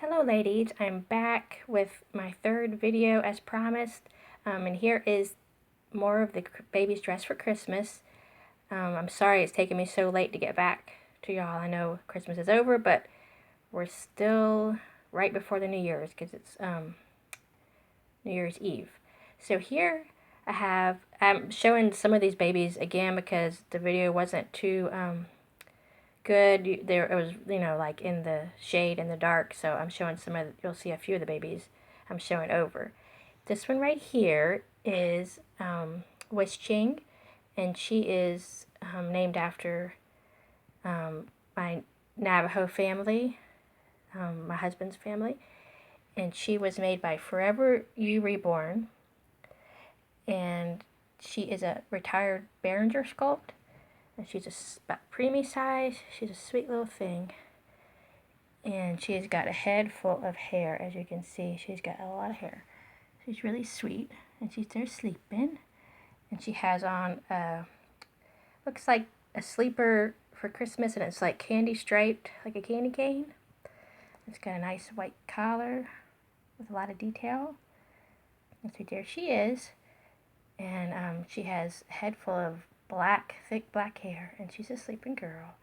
Hello ladies, I'm back with my third video as promised, and here is more of the baby's dress for Christmas. I'm sorry it's taken me so late to get back to y'all. I know Christmas is over, but we're still right before the New Year's because it's New Year's Eve. So here I'm showing some of these babies again because the video wasn't too good. There it was, like in the shade in the dark. So I'm showing you'll see a few of the babies I'm showing over. This one right here is Ching, and she is named after my Navajo family, my husband's family, and she was made by Forever You Reborn, and she is a retired Behringer sculpt. And she's about preemie size. She's a sweet little thing. And she's got a head full of hair, as you can see. She's got a lot of hair. She's really sweet. And she's there sleeping. And she has on, looks like a sleeper for Christmas. And it's like candy striped, like a candy cane. It's got a nice white collar with a lot of detail. And so there she is. And she has a head full of thick black hair, and she's a sleeping girl.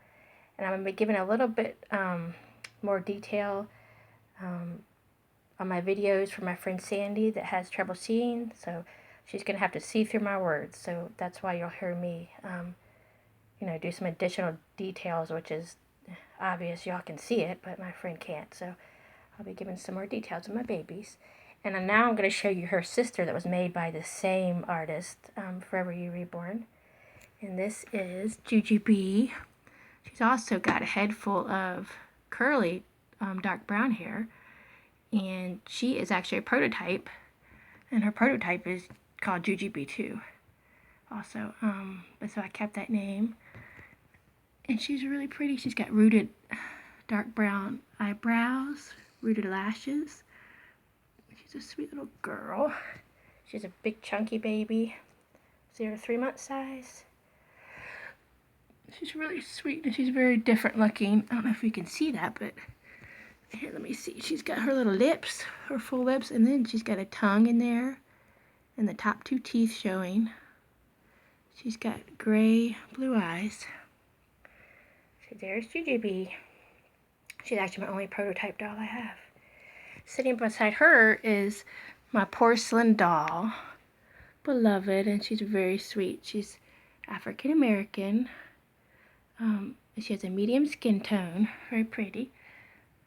And I'm going to be giving a little bit more detail on my videos for my friend Sandy that has trouble seeing, so she's going to have to see through my words. So that's why you'll hear me, do some additional details, which is obvious. Y'all can see it, but my friend can't. So I'll be giving some more details of my babies. And now I'm going to show you her sister that was made by the same artist, Forever You Reborn. And this is Jujubee. She's also got a head full of curly dark brown hair. And she is actually a prototype. And her prototype is called Jujubee too. Also, but so I kept that name. And she's really pretty. She's got rooted dark brown eyebrows, rooted lashes. She's a sweet little girl. She's a big chunky baby, 0 to 3 month size. She's really sweet, and she's very different looking. I don't know if you can see that, but here, let me see. She's got her little lips, her full lips, and then she's got a tongue in there, and the top 2 teeth showing. She's got gray, blue eyes. So there's Jujubee. She's actually my only prototype doll I have. Sitting beside her is my porcelain doll, Beloved, and she's very sweet. She's African American. She has a medium skin tone, very pretty,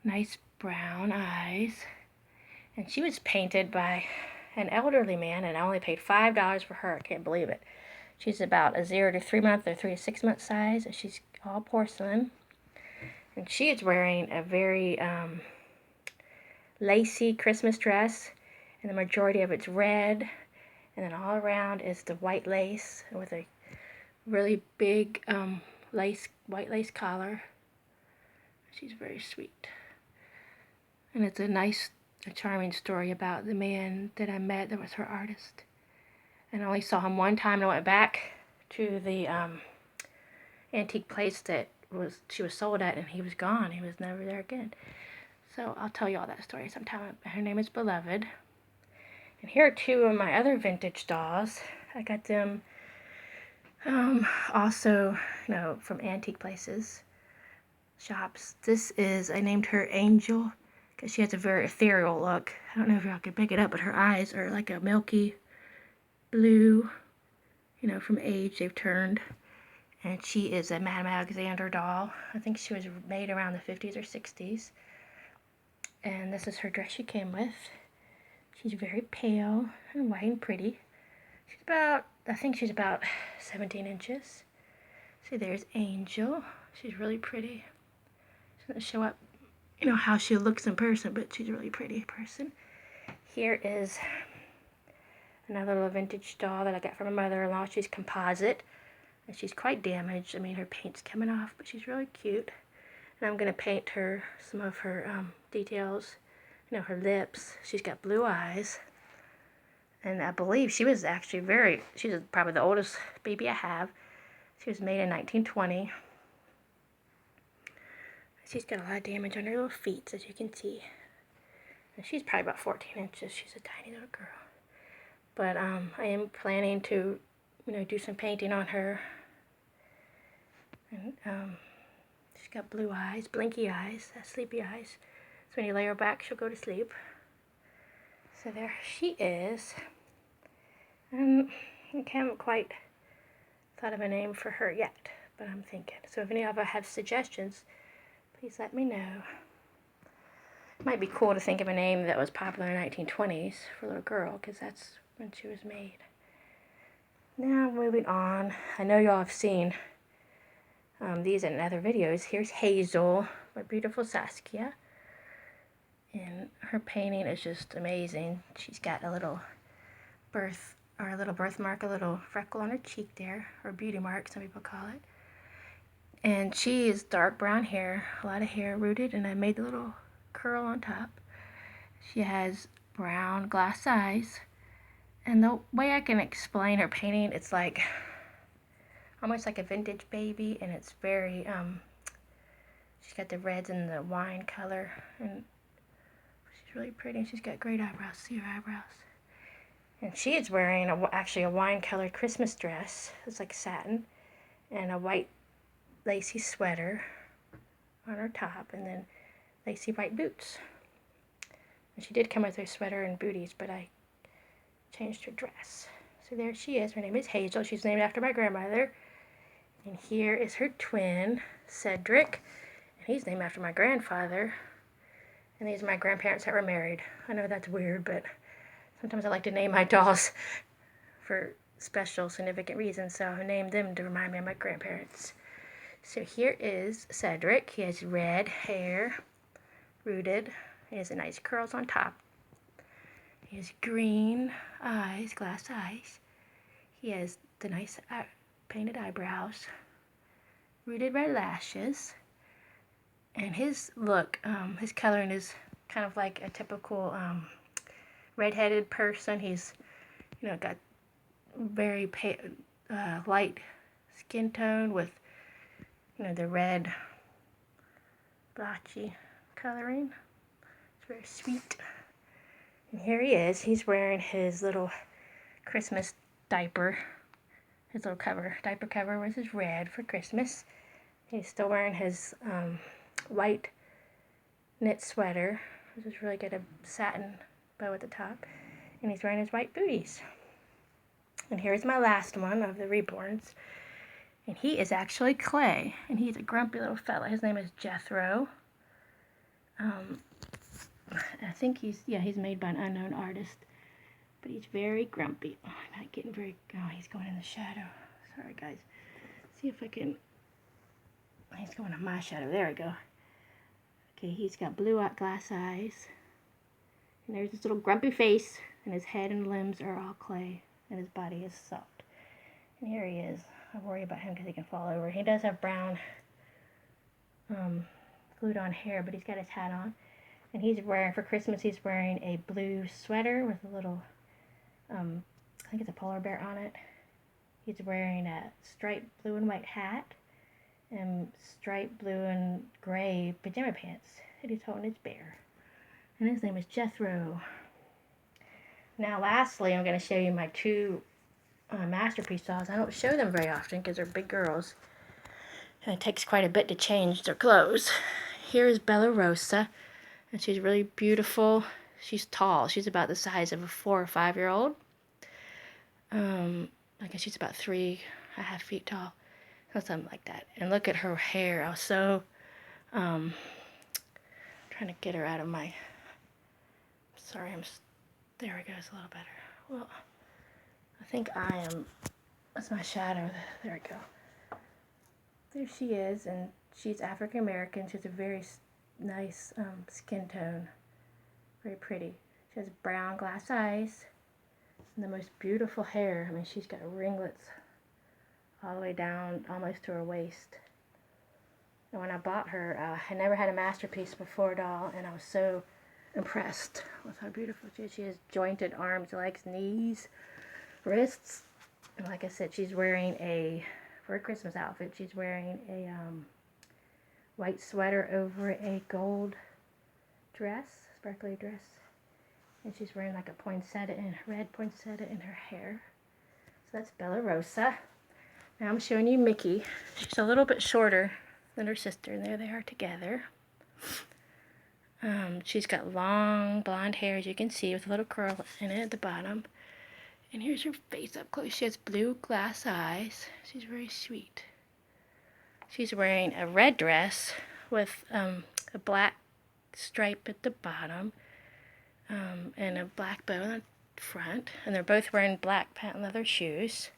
nice brown eyes, and she was painted by an elderly man, and I only paid $5 for her. I can't believe it. She's about a 0 to 3 month or 3 to 6 month size, and she's all porcelain, and she is wearing a very lacy Christmas dress, and the majority of it's red, and then all around is the white lace with a really big white lace collar. She's very sweet. And it's a charming story about the man that I met that was her artist. And I only saw him one time, and I went back to the antique place that she was sold at, and he was gone. He was never there again. So I'll tell you all that story sometime. Her name is Beloved. And here are 2 of my other vintage dolls. I got them also, from antique places, shops. I named her Angel because she has a very ethereal look. I don't know if y'all can pick it up, but her eyes are like a milky blue, from age they've turned. And she is a Madame Alexander doll. I think she was made around the 50s or 60s. And this is her dress she came with. She's very pale and white and pretty. I think she's about 17 inches. See, there's Angel. She's really pretty. She doesn't show up, how she looks in person, but she's a really pretty person. Here is another little vintage doll that I got from my mother-in-law. She's composite, and she's quite damaged. I mean, her paint's coming off, but she's really cute. And I'm going to paint her some of her details. Her lips. She's got blue eyes. And I believe she was actually she's probably the oldest baby I have. She was made in 1920. She's got a lot of damage on her little feet, as you can see. And she's probably about 14 inches. She's a tiny little girl. But I am planning to, do some painting on her. And she's got blue eyes, blinky eyes, sleepy eyes. So when you lay her back, she'll go to sleep. So there she is. I haven't quite thought of a name for her yet, but I'm thinking. So if any of you have suggestions, please let me know. It might be cool to think of a name that was popular in the 1920s for a little girl, because that's when she was made. Now moving on. I know y'all have seen these in other videos. Here's Hazel, my beautiful Saskia. And her painting is just amazing. She's got a little birthmark, a little freckle on her cheek there, or beauty mark, some people call it. And she is dark brown hair, a lot of hair rooted, and I made the little curl on top. She has brown glass eyes, and the way I can explain her painting, it's like almost like a vintage baby, and it's very she's got the reds and the wine color, and she's really pretty, and she's got great eyebrows. See her eyebrows? And she is wearing actually a wine colored Christmas dress. It's like satin, and a white lacy sweater on her top, and then lacy white boots. And she did come with her sweater and booties, but I changed her dress. So there she is. Her name is Hazel. She's named after my grandmother. And here is her twin, Cedric. And he's named after my grandfather. And these are my grandparents that were married. I know that's weird, but sometimes I like to name my dolls for special, significant reasons. So I named them to remind me of my grandparents. So here is Cedric. He has red hair, rooted. He has the nice curls on top. He has green eyes, glass eyes. He has the nice painted eyebrows, rooted red lashes. And his look, his coloring is kind of like a typical red-headed person. He's, got very light skin tone with, the red blotchy coloring. It's very sweet. And here he is. He's wearing his little Christmas diaper. His little diaper cover was his red for Christmas. He's still wearing his white knit sweater. This is really good, a satin bow at the top. And he's wearing his white booties. And here's my last one of the Reborns. And he is actually clay. And he's a grumpy little fella. His name is Jethro. I think he's made by an unknown artist. But he's very grumpy. Oh, I'm not getting he's going in the shadow. Sorry, guys. See if I can... He's going in my shadow. There we go. Okay, he's got blue glass eyes. And there's his little grumpy face. And his head and limbs are all clay. And his body is soft. And here he is. I worry about him because he can fall over. He does have brown glued on hair, but he's got his hat on. And he's wearing, for Christmas, he's wearing a blue sweater with a little, I think it's a polar bear on it. He's wearing a striped blue and white hat and striped blue and gray pajama pants. And he's holding his bear. And his name is Jethro. Now, lastly, I'm going to show you my two masterpiece dolls. I don't show them very often because they're big girls. And it takes quite a bit to change their clothes. Here is Bella Rosa. And she's really beautiful. She's tall. She's about the size of a 4 or 5 year old. I guess she's about 3.5 feet tall. Or something like that. And look at her hair. I was so trying to get her out of my... Sorry, there it goes a little better. Well, I think I am... That's my shadow. There we go. There she is, and she's African American. She has a very nice skin tone. Very pretty. She has brown glass eyes and the most beautiful hair. I mean, she's got ringlets all the way down almost to her waist. And when I bought her, I never had a masterpiece before doll, and I was so impressed with how beautiful she is. She has jointed arms, legs, knees, wrists. And like I said, she's wearing for a Christmas outfit, she's wearing a white sweater over a gold dress, sparkly dress. And she's wearing like a poinsettia and red poinsettia in her hair. So that's Bella Rosa. Now I'm showing you Mickey. She's a little bit shorter than her sister, and there they are together. She's got long blonde hair, as you can see, with a little curl in it at the bottom. And here's her face up close. She has blue glass eyes. She's very sweet. She's wearing a red dress with a black stripe at the bottom and a black bow in the front. And they're both wearing black patent leather shoes.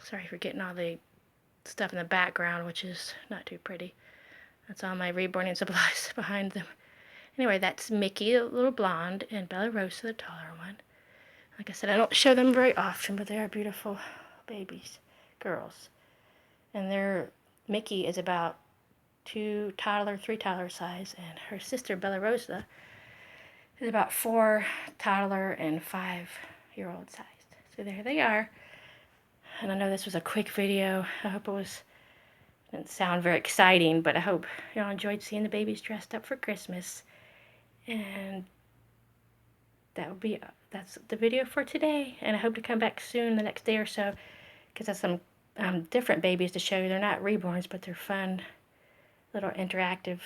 Sorry for getting all the stuff in the background, which is not too pretty. That's all my reborn supplies behind them. Anyway, that's Mickey, the little blonde, and Bella Rosa, the taller one. Like I said, I don't show them very often, but they are beautiful babies, girls. And Mickey is about 3 toddler size, and her sister, Bella Rosa, is about 4 toddler and 5-year-old sized. So there they are. And I know this was a quick video. I hope didn't sound very exciting, but I hope y'all enjoyed seeing the babies dressed up for Christmas. And that's the video for today. And I hope to come back soon, the next day or so, because I have some different babies to show you. They're not reborns, but they're fun, little interactive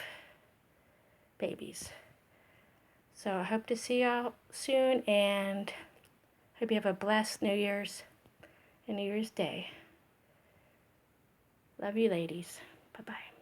babies. So I hope to see y'all soon, and hope you have a blessed New Year's and New Year's Day. Love you, ladies. Bye-bye.